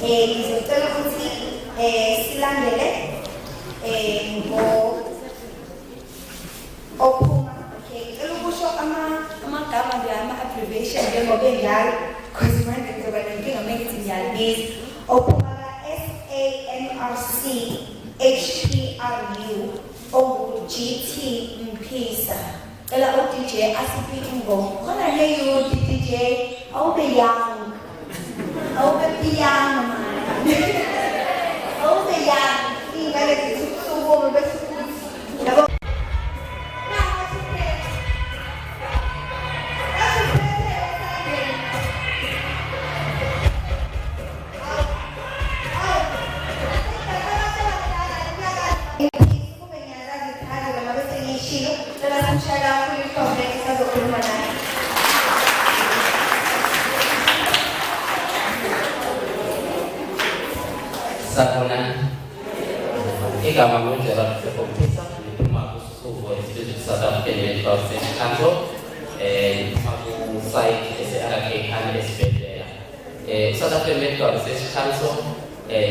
ngizocela ukuthi silandele ophuma ngicela ukusho amagama nje ama-abbreviation njengoba enjalo because manje ngizoba nenkinga uma ngithi ngiyalibiza ophuma ka-SANRC HPRU ongu-GT Mphisa. Cela u-DJ asiphe ingoma khona leyo DJ awube young awube piano man awube young ingane zisukume bese yabo. Sakona igama ngendlela yokuphisa liphuma kusuku esibizwa South African Medical Council makusite ese-Arakhane esibhedlela. South African Medical Council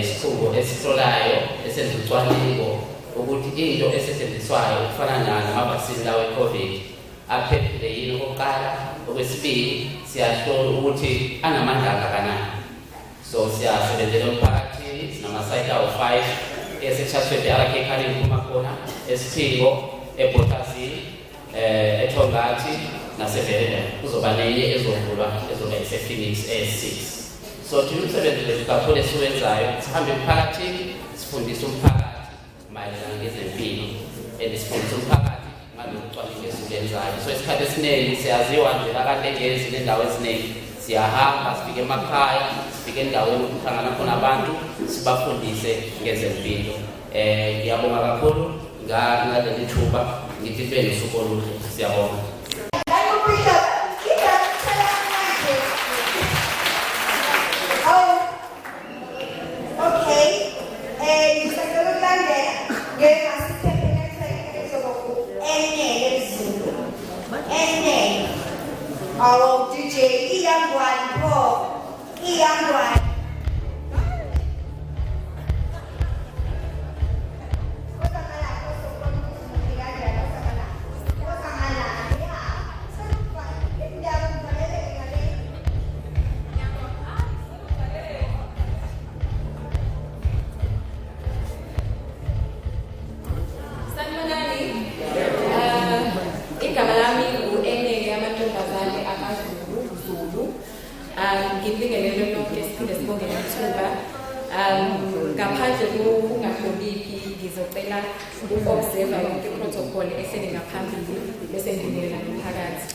isisuku esihlolayo esenza ucwaningo ukuthi into esetshenziswayo kufana namavaccine lawe COVID aphephile yini okokuqala. Okwesibili siyahlola ukuthi anamandla kangakanani. So siyasebenzela umphakathini sinamasite awu-5 esethathwe e-Arakhane iphuma khona eSiphingo, eBotasini, eThongathi naseVenda. Kuzoba nenye ezovulwa ezoba ise-Phoenix e-6. So thina umsebenzi wethu kakhulu esiwenzayo sihambe emphakathini sifundise umphakathi mayelana ngezempilo and sifundise umphakathi ngalokucwaningo esiwenzayo. So isikhathi esiningi siyaziwa nje la kwaNdengezi nendawo eziningi siyahamba sifike emakhaya sifike endaweni ukuhlangana khona abantu sibafundise ngezempilo. Ngiyabonga kakhulu ngaleli thuba ngithi libe nosuku oluhle. Siyabonga. Our DJ, young one, Paul, young one. Ngibingelele lonke siphinde sibonge ithuba. Ngaphandle kokungahloniphi ngizocela uku-observa yonke i-protocol ehleli ngaphambili bese ngibingelela nomphakathi.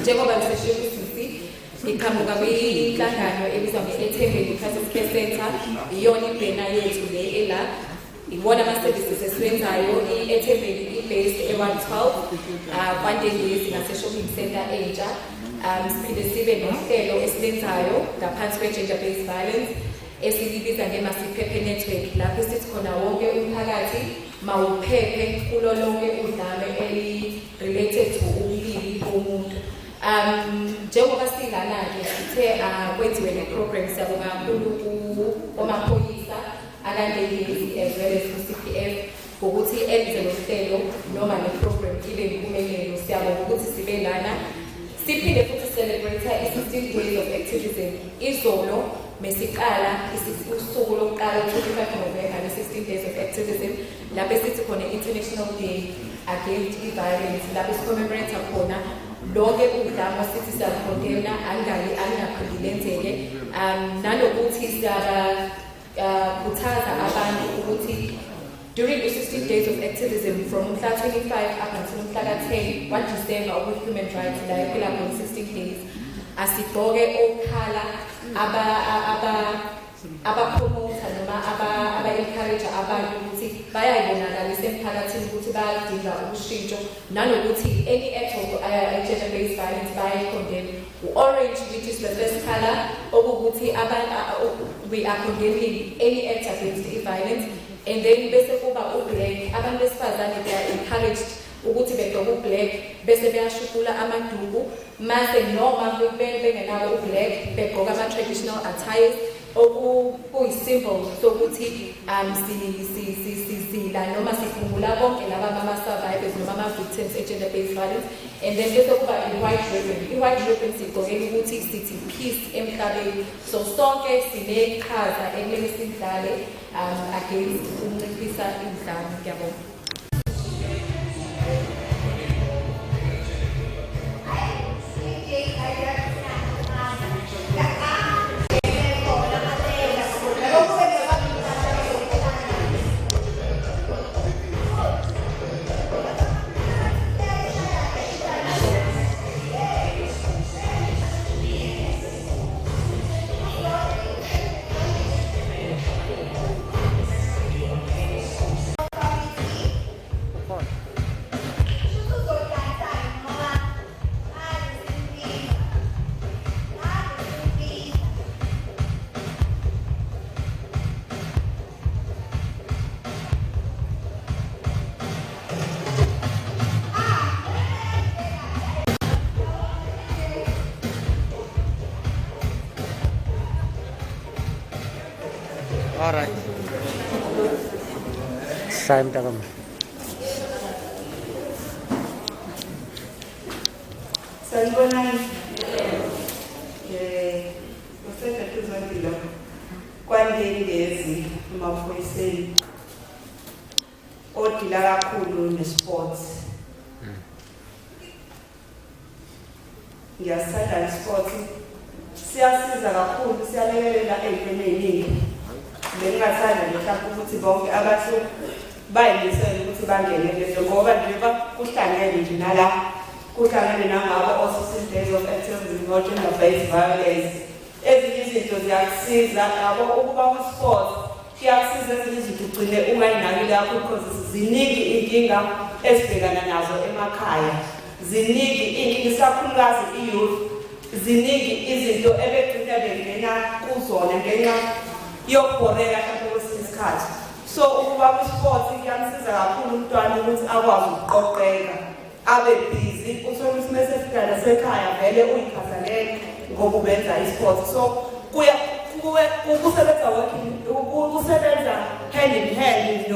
Njengoba ngiseshiye ukuthi ngiqhamuka kwinhlangano ebizwa nge-Umcimbi Care Center, iyona ibhena yethu le ela iwona ama-services esiwenzayo. I-Umcimbi i-based e-112 kwaNdengezi nase-shopping center entsha. Siphinde sibe nohlelo esilenzayo ngaphansi kwe-gender-based violence esilibiza nge-Masiphephe Network, lapho sithi khona wonke umphakathi mawuphephe kulo lonke udlame eli-related to ubulili bomuntu. Njengoba silana-ke sithe kwenziwe le-program, siyabonga kakhulu kumaphoyisa akaNdengezi as well as ku-CPF ukuthi enze lo hlelo noma le-program ibe yimpumelelo. Siyabonga ukuthi sibe lana. Siphinde futhi celebrate i-16 days of activism. Izolo mesiqala usuku lokuqala 25 November le-16 days of activism lapho sithi khona International Day Against Violence, lapho si-commemorate khona lonke udlame sithi siyakondena angaphindi lenzeke. Nanokuthi siyakhuthaza abantu ukuthi during the 16 days of activism from 25 up until 10 December with human rights, like 16 days, asigqoke okhala aba-promoter noma aba-encourager abantu ukuthi bayayibonakalisa emphakathini ukuthi bayadinga ukushintsho nanokuthi any act of gender-based violence bayayi-condemn. U-orange, which is the first color, okukuthi we are condemning any act against violence. And then bese kuba u-black, abantu besifazane they are encouraged ukuthi begqoke ublack bese beyashukula amaduku mase noma bengenawo ublack begqoka ama-traditional attires okuyisymbol sokuthi sizila noma sikhumbula bonke laba ama-survivors noma ama-victims e-gender-based violence. And then bese kuba i-white ribbon. I-white ribbon sigqokela ukuthi sithi peace emhlabeni. So sonke sineqhaza ekumele sidlale against ukunciphisa indlala. Ngiyabonga. All right. Time takam. Sanibonani. Useka tuzondilo. kwaNdengezi emaphoyiseni. Odila kakhulu nesports. Ngiyasanda sports. Siyasiza kakhulu siyalekelela ezintweni eziningi. Bengingathanda mhlawumbe ukuthi bonke abathi bayimisele ukuthi bangene lezo ngoba nje kuhlangene nje nala kuhlangene nangabo Social Days of Activism no Gender-Based Violence. Ezinye izinto ziyakusiza ngabo ukuba ku-sport kuyakusiza ezinye izinto ugcine ungayinakile yakho because ziningi inkinga esibhekana nazo emakhaya. Ziningi inkinga isakhulukazi i-youth. Ziningi izinto ebegcina bengena kuzona ngenxa yokubhoreka mhlawumbe kwesinye isikhathi. So ukuba ku-sport kuyamsiza kakhulu umntwana ukuthi akwazi ukuqoqeka abe busy uthole ukuthi mase efika nasekhaya vele uyikhathalele ngoba ubenza i-sport. So kusebenza hand in hand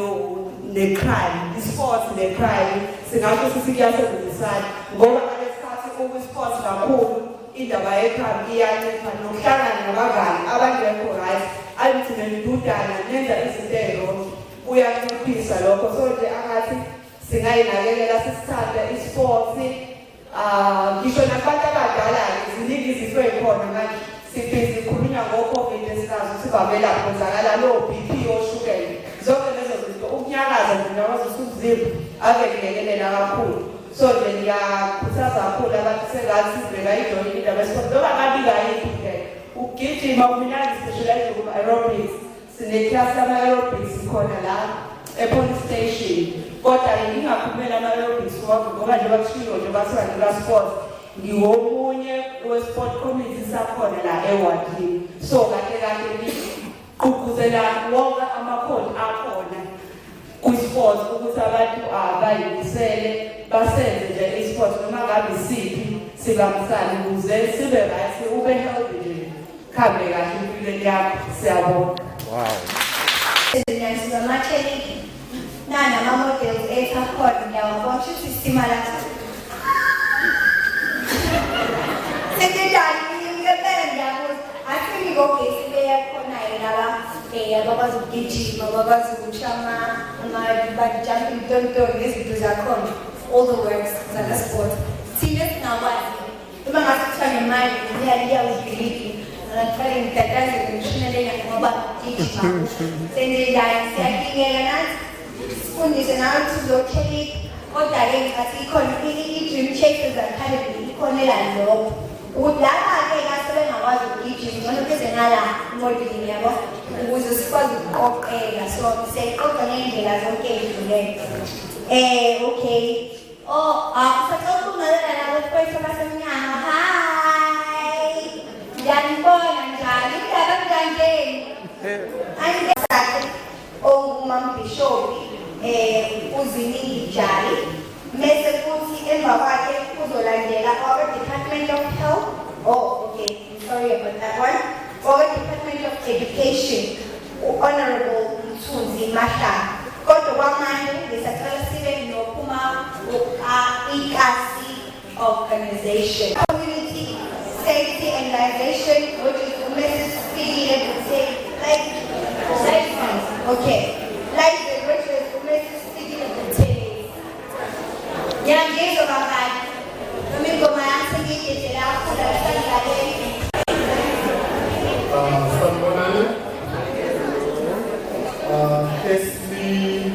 ne-crime, i-sport ne-crime singasho ukuthi kuyasebenzisana ngoba ngalesikhathi ukwi-sport kakhulu indaba yekhaya iyancipha nokuhlangana nabangani abangekho right ayithi nendudana nenza izinto ezilona kuyanciphisa lokho. So nje angathi singayinakekela sisithanda i-sport ngisho nabantu abadala ziningi izinto ey'khona manje sikhulunywa ngo-COVID esikazi sibavela kwenzakala lo-BP oshukela zonke lezo zinto ukunyakaza ngiyakwazi ukuthi umzimba avekulekelela kakhulu. So nje ngiyakhuthaza kakhulu abantu sengathi sivela ijoyini indaba yesport noma ngabe ingayiphi indlela ukugijima kumnandi specialize kuma-aerobics. Sine-class ama-aerobics khona la e-police station kodwa ngingaphumela ama-aerobics wonke ngoba nje bakushilo nje bathiwa ngika-sport ngiwomunye we-sport committee sakhona la ewadini. So kahle kahle ngigqugquzela wonke amakhodi akhona kwi-sport ukuthi abantu bayimisele basenze nje i-sport noma ngabe isiphi sibambisane ukuze sibe right ube healthy nje khambe kahle empilweni yakho. Siyabonga. Wow. Sizamakheliki nanama-models ethu akhona ngiyawabona ukuthi isimala sengenjani ngempela ngiyabuza athi ngogesi beyakhona-ke laba abakwazi ukugijima abakwazi ukusha ama-jumping tonton nezinto zakhona all the works zaka-sport thina singakwazi uma ngase kuthiwa ngemali iyawudiliki ngithwale ngidadaze ngimshina lena ngoba gijima senzenjani siyadingeka nathi sifundise nawe tuzokhelika kodwa-ke ngicathi ikhona i-Dream Chasers Academy ikhonela lokho ukuthi laba-ke kase bengakwazi ukugijima ngcono beze ngala modeling yabo ukuze sikwazi ukuqoqeka. So siyayiqoqa ngey'ndlela zonke ey'dlulele. Okay. Usacela ukungalela nabo mfowethu abasemnyango. Hi. Ngiyanibona njani? Indaba kanjani? Ongumambhishobhi uziningi njali. okay, I'm sorry about that one, or Department of Education, Honorable Mthunzi Mahla. Kodwa kwamanje ngisacela sibe nophuma ikasi organization. Community safety and liaison, which is the Mrs. Fikile Buthe, okay. License, which is the Mrs. Fikile Buthe. Nyangizwa babali. Nomingoma yakhe ngiyidedela kakhulu abasadlaleni. Sanibonani. Firstly,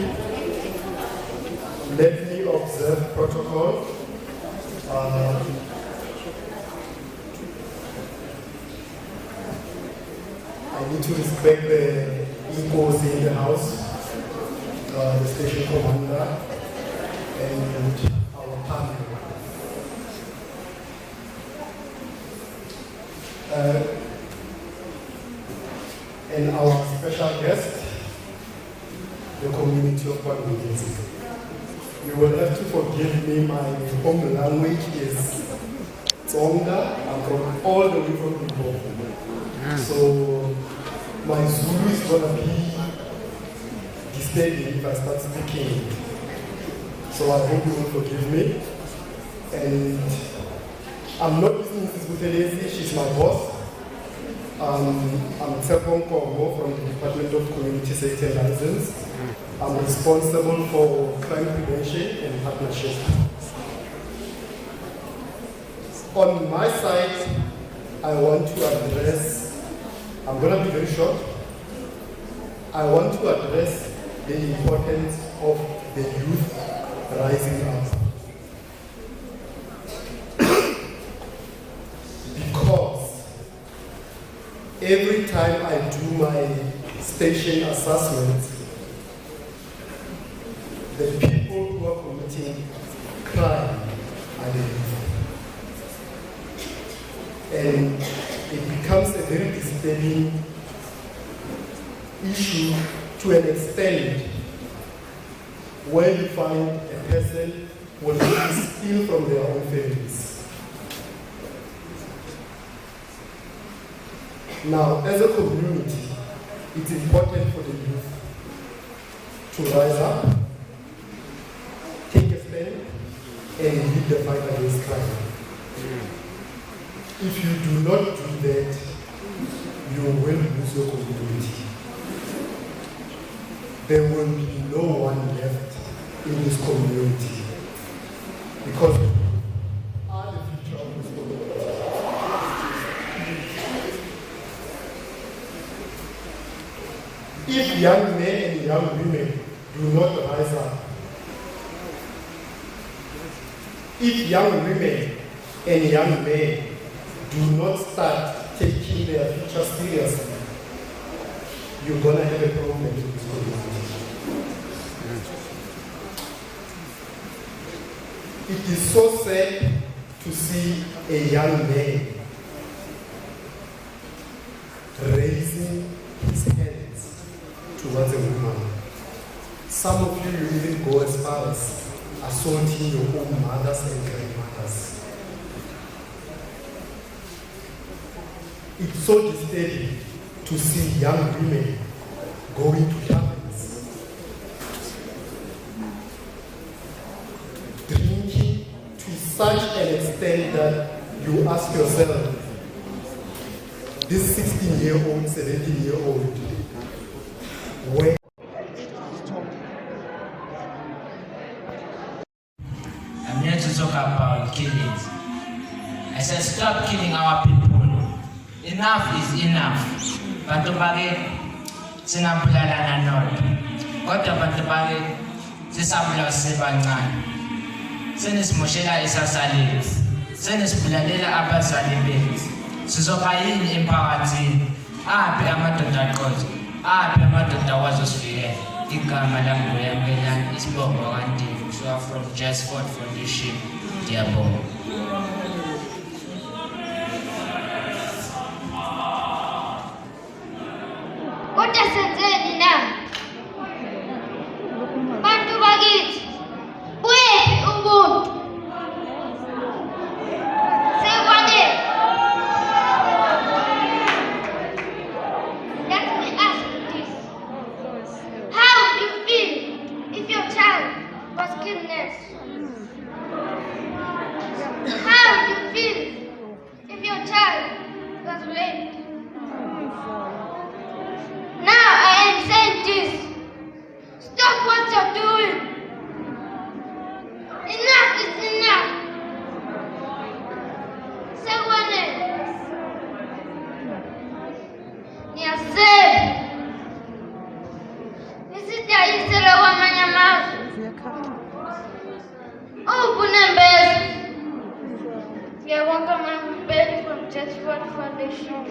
let me observe protocol. I need to respect the equals in the house, the station commander, and our panel. And our special guest, the community of kwaNdengezi. You will have to forgive me, my home language is Tsonga. I'm from all the way from Limpopo. So my Zulu is gonna be disturbing if I start speaking. So I hope you will forgive me. And I'm not using Mrs. Buthelezi, she's my boss. I'm Tsepong Kongo from the Department of Community Safety and License. I'm responsible for crime prevention and partnership. On my side, I want to address, I'm going to be very short. I want to address the importance of the youth rising up. Because every time I do my station assessments, the people who are committing crime are the youth. And it becomes a very disturbing issue to an extent where you find a person will steal from their own families. Now, as a community, it's important for the youth to rise up, take a stand, and lead the fight against crime. If you do not do that, you will lose your community. There will be no one left in this community because we are the future of this community. If young men and young women do not rise up, if young women and young men do not start taking their future seriously, you're going to have a problem with this community. It is so sad to see a young man raising his hands towards a woman. Some of you even go as far as assaulting your own mothers and grandmothers. It's so disturbing to see young women going to taverns, drinking to such an extent that you ask yourself, this 16-year-old, 17-year-old, where? I'm here to talk about killings. I said, stop killing our people. Enough is enough. Bantu bake singabulalana nodwa. Kodwa bantu bake sisabula sisebancane. Senisimoshela isasa lethu. Senisibulalela abazali bethu. Sizoba yini emphakathini? Aphi amadoda aqotho? Aphi amadoda wazosivikela? Igama lami ngoyamkelani isibongo kwaNdengezi. So from Jasford Foundation, Diabongo. Kodwa senzeni na? Bantu bakithi, uyephi ubuntu? Sekwanele. child was raped. Now I am saying this. Stop what you're doing. Enough is enough. Someone Niasema. Nisitayisela wamanyamazi. Ubunembezi. Ngiyabonga mambeli from Dassenhoek Foundation.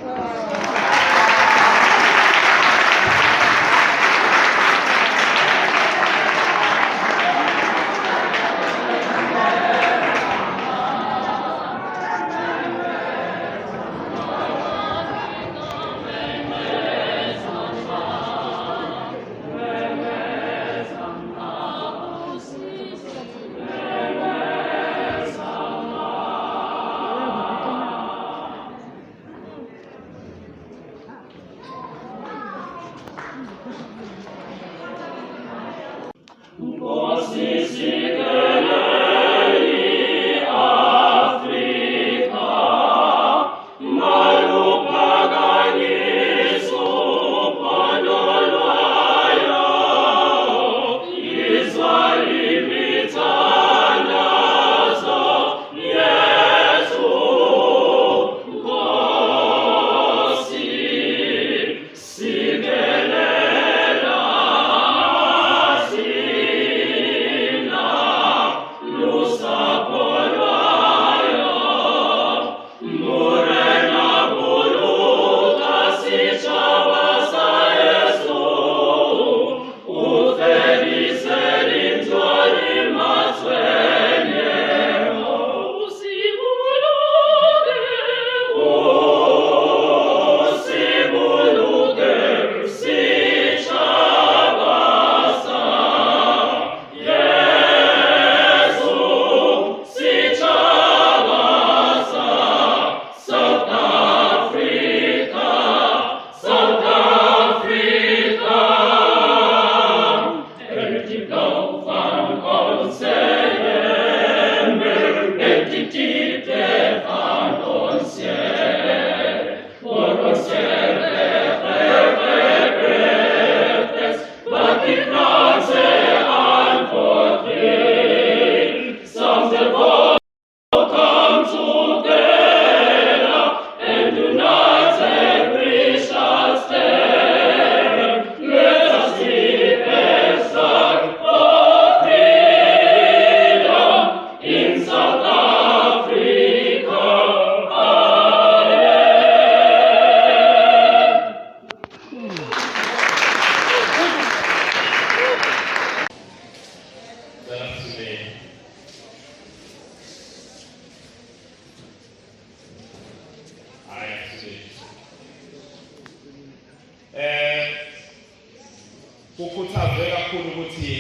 Kukhuthaze kakhulu ukuthi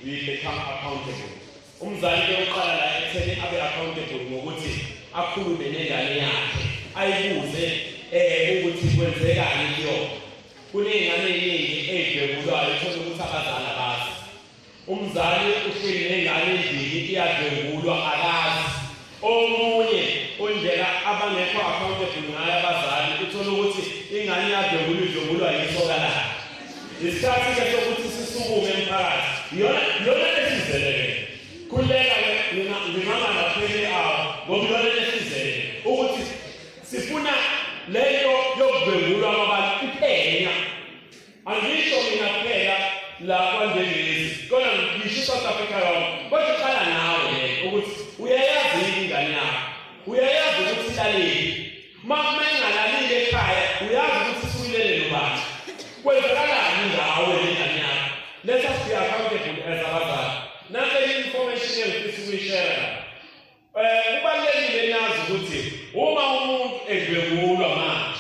we become accountable. Umzali ke uqala la ekutheni abe accountable ngokuthi akhulume nengane yakhe ayibuze ukuthi kwenzekani kuyona. Kunezingane eziningi ezidlwengulwayo uthola ukuthi abazali abazi. Umzali uhleli nengane endlini iyadlwengulwa akazi. Omunye ondlela abangekho accountable ngayo abazali uthola ukuthi ingane iyadlwengulwa yisoka lakhe. Isikhathi sokuthi sisukume emphakathi yona lesizele kulela ngimama ngapheli awo ngoba yona lesizele ukuthi sifuna leyo yokubengulwa kwabantu iphenya angisho mina phela la kwaNdengezi kodwa ngisho South Africa yonke kodwa qala nawe ukuthi uyayazi ingane yakho uyayazi ukuthi ilaleli mama engalalile ekhaya uyazi ukuthi suyilele nobani kwenzakalani ngawe lengane yakho. Let us be accountable as abazali. Nansi information engifisa ukuyishare. Kubalulekile nazi ukuthi uma umuntu edlwengulwa manje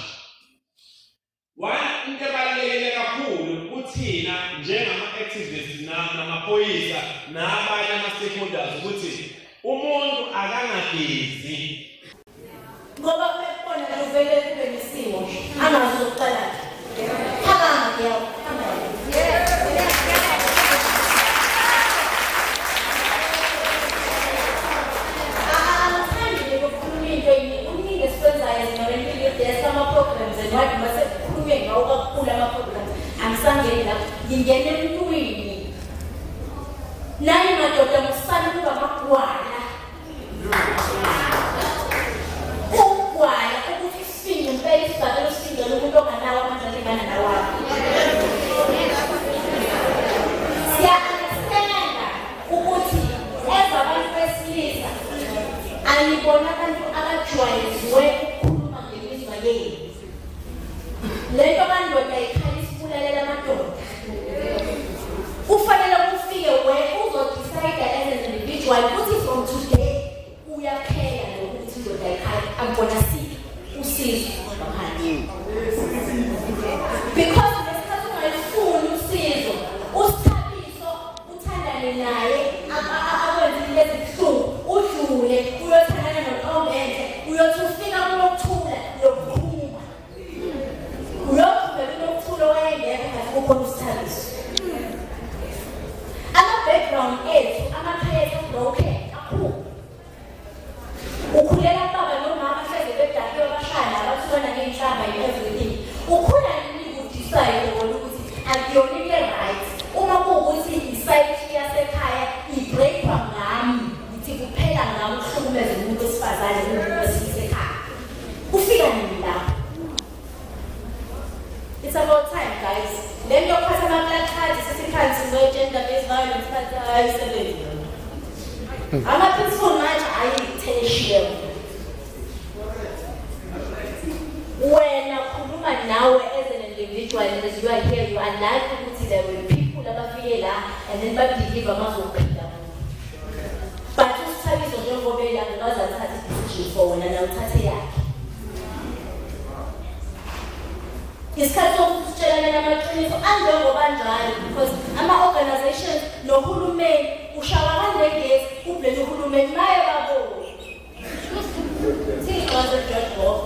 into ebalulekile kakhulu kuthina njengama-activists namaphoyisa nabanye ama-stakeholders ukuthi umuntu akangagezi ngoba bebona kuvele kube nesimo angazoqala I'm yes ama-programs and wathi masekukhulunywe ngawo kakhulu ama-programs angisangeni lapho ngingene emntwini nani madoda musifane ukuba amagwala ugwala ukuthi sifinye impela isibhakela usindele umuntu onganawo amandla alingana nawakho siya-understanda ukuthi eza abantu besilisa angibona abantu abajwayezwe ukukhuluma ngemizwa yenu lento abandoda ikhali isibulalela amadoda kufanele kufike uzodecide as an individual ukuthi from today uyaphela nokuthi indoda ikhali angibona usizo ngaphandle because lesikhathi ungalifuni usizo usithabiso uthandane naye akwenze lezi buhlungu udlule uyothandana noqombenze uyothi ufika kulokuthula yokuphuma uyophuma kulokuthula wayengekho ngathi kukhona usithabiso ama-background ethu amakhaya ethu broken kakhulu ukhulela baba nomama hleze bedakiwe bashaya abathukana ngenhlamba everything ukhula nini udecide ukuthi akuyona into right uma kuwukuthi isaythi yasekhaya ibreakwa ngami ngithi kuphela ngami ukuhlukumeza umuntu wesifazane umuntu wesisekhaya kufika nini lapho it's about time guys then yokuphatha amaplakhathi sesikhathi sizo-gender-based violence phatha ayisebenzi ama-principal manje ayi-tertiary wena khuluma nawe as an individual as you are here you are like ukuthi there will people abafike la and then babelieve amazophila but usithabiso njengoba elangikazi athathe i-decision for wena nawuthathe yakhe isikhathi sokuthi sitshelane namaqiniso anjengoba njalo because ama-organizations nohulumeni ushawa kwaNdengezi ublame uhulumeni maye babona thixaze George Bob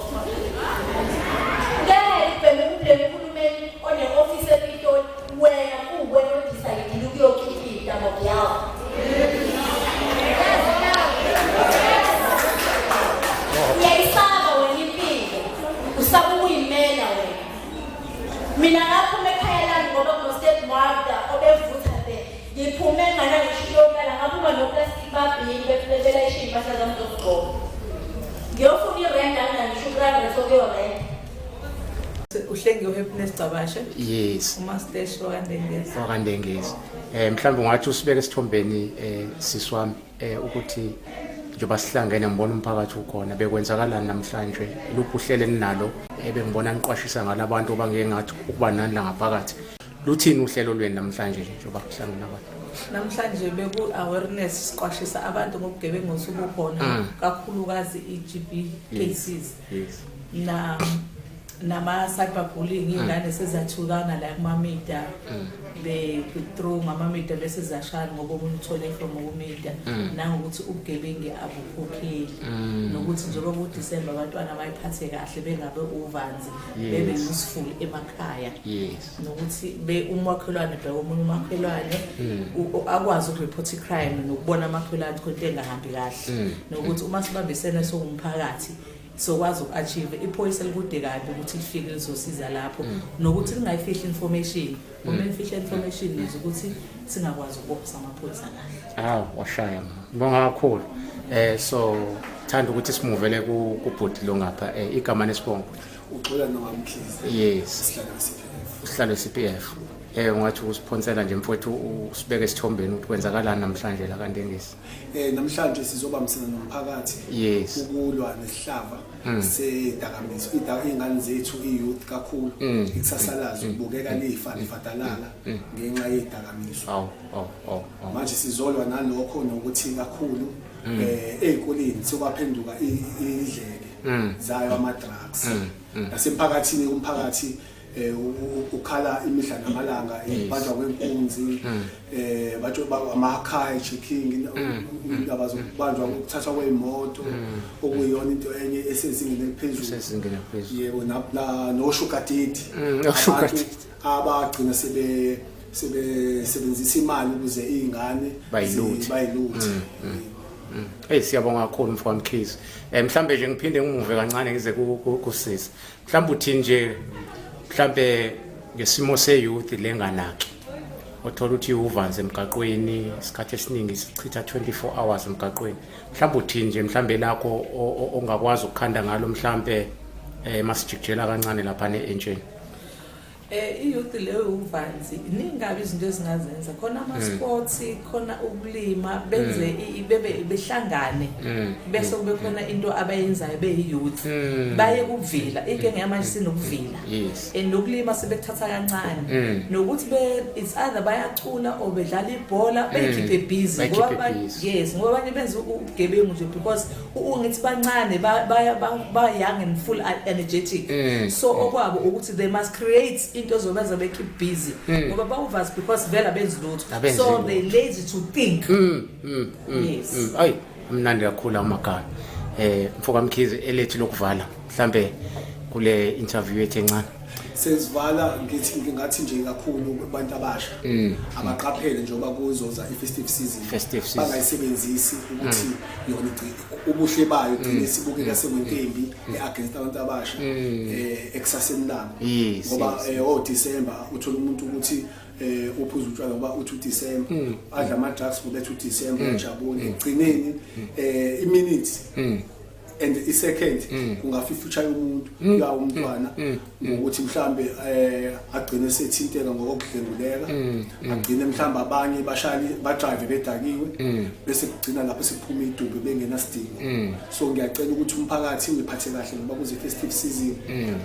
ubheme uhulumeni one-ofisi ePitoli wena kuwena odisayidile ukuyokhipha iy'tamo yakho uyayisaba wena impilo usaba ukuyimela wena mina ngaphume ekhaya lami ngoba kuno-state mother obevutha ngiphume engana ngishiyokala ngabuba noplastic babhili belayishe iy'mpahla zami zokugqoka ngiyofuna irenda angangisho ukuranda sokuyorenda uhlengiwe Happiness Cabashe yes umasteshi kwaNdengezi kwaNdengezi mhlawumbe ungathi usibeke esithombeni siswami ukuthi njengoba sihlangene ngibona umphakathi ukhona bekwenzakalani namhlanje luphi uhlelo eninalo bengibona niqwashisa ngalabantu bangeke ngathi ukuba nani la ngaphakathi luthini uhlelo lweni namhlanje njengoba kuhlangene abantu namhlanje beku-awareness siqwashisa abantu ngobugebengu osubukhona kakhulukazi i-GB cases nama-cyberbullying iy'ngane sezathukana la kuma-media through ngama-media bese zashana ngoba omunye uthole from ngoku-media nangokuthi ubugebengu abukhokheli nokuthi njengoba kuDisemba abantwana bayiphathe kahle bengabe uvanzi bebe useful emakhaya nokuthi umakhelwane bheka omunye umakhelwane akwazi ukureport i-crime nokubona amakhelwane konke engahambi kahle nokuthi uma sibambisene sowumphakathi sokwazi uku-achieve iphoyisa likude kabi ukuthi lifike lizosiza lapho nokuthi lingayifihli information uma lifihla information nizo ukuthi singakwazi ukubopha amaphoyisa kahle washaya ngibonga kakhulu so thanda ukuthi simuvele kubhodi lo ngapha igama nesibongo uxola noMkhize yes sihlalo CPF ungathi usiphonsela nje mfowethu usibeke esithombeni ukuthi kwenzakalani namhlanje la kaNdengezi namhlanje sizobambisana nomphakathi ukulwa nesihlava sedakamizwa iy'ngane zethu iyouth kakhulu ikusasalazo ukubukeka lifa lifadalala ngenxa yedakamizwa manje sizolwa nalokho nokuthi kakhulu ey'koleni sokwaphenduka idleke zayo ama-drugs nasemphakathini umphakathi ukhala imihla namalanga banjwa kwenkunzi ama-car checking indaba zokubanjwa ukuthathwa kwey'moto okuyiyona into enye esezingeni eliphezulu yebo no-sugar daddy abantu abagcina sebenzisa imali ukuze iy'ngane bayiluthe Siyabonga kakhulu mfowethu Mkhize. Mhlambe nje ngiphinde ngimuve kancane ngize kusisi. Mhlambe uthi nje mhlambe ngesimo se-youth lenganaki. Othola ukuthi uvanze emgaqweni isikhathi esiningi sichitha 24 hours emgaqweni. Mhlambe uthi nje mhlambe lakho ongakwazi ukukhanda ngalo mhlambe masijikjela kancane lapha neentsheni. I-youth leyo uvanzi ningabi izinto ezingazenza khona ama-sports khona ukulima benze behlangane bese kube khona into abayenzayo beyi-youth baye kuvila inkinga yamanje sinokuvila and nokulima sebekuthatha kancane nokuthi it's either bayacula or bedlala ibhola beyikhiphe busy ngoba abanye benza ubugebengu nje because ungithi bancane ba young and full energetic so okwabo ukuthi they must create into zobenza bekeep busy ngoba bawuvazi because vela benza lutho so they lazy to think. Yes. Ay mnandi kakhulu amagama. Mfoka Mkhize elethi lokuvala mhlambe kule interview yethu encane. Sesivala ngingathi nje kakhulu kubantu abasha abaqaphele njengoba kuzoza i-festive season bangayisebenzisi ukuthi yona ubuhle bayo ugcine sibukela sekwentembi against abantu abasha ekusaseni labo ngoba December uthola umuntu ukuthi uphuza utshwala ngoba uthi December adla ama drugs ngoba uthi December ujabule egcineni iminutes and i-second kungafifutsha yomuntu yawo umntwana ukuthi mhlambe agcine sethinteka ngokudlenguleka agcine mhlambe abanye bashali badrive bedakiwe bese kugcina lapho sekuphuma idumbu bengenasidingo so ngiyacela ukuthi umphakathi uyiphathe kahle ngoba kuze festive season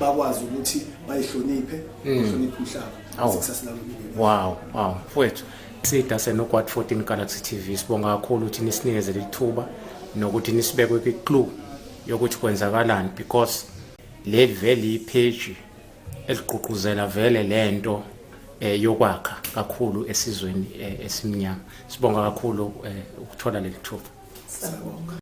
bakwazi ukuthi bayihloniphe uhloniphe umhlaba successful. Wow mfowethu Dassenhoek 14 Galaxy TV sibonga kakhulu ukuthi nisinikezele ithuba nokuthi nisibekwe kwi-clue yokuthi kwenzakalani because le vele ipage eligqugquzela vele lento yokwakha kakhulu esizweni esimnyama. Sibonga kakhulu ukuthola leli thuba.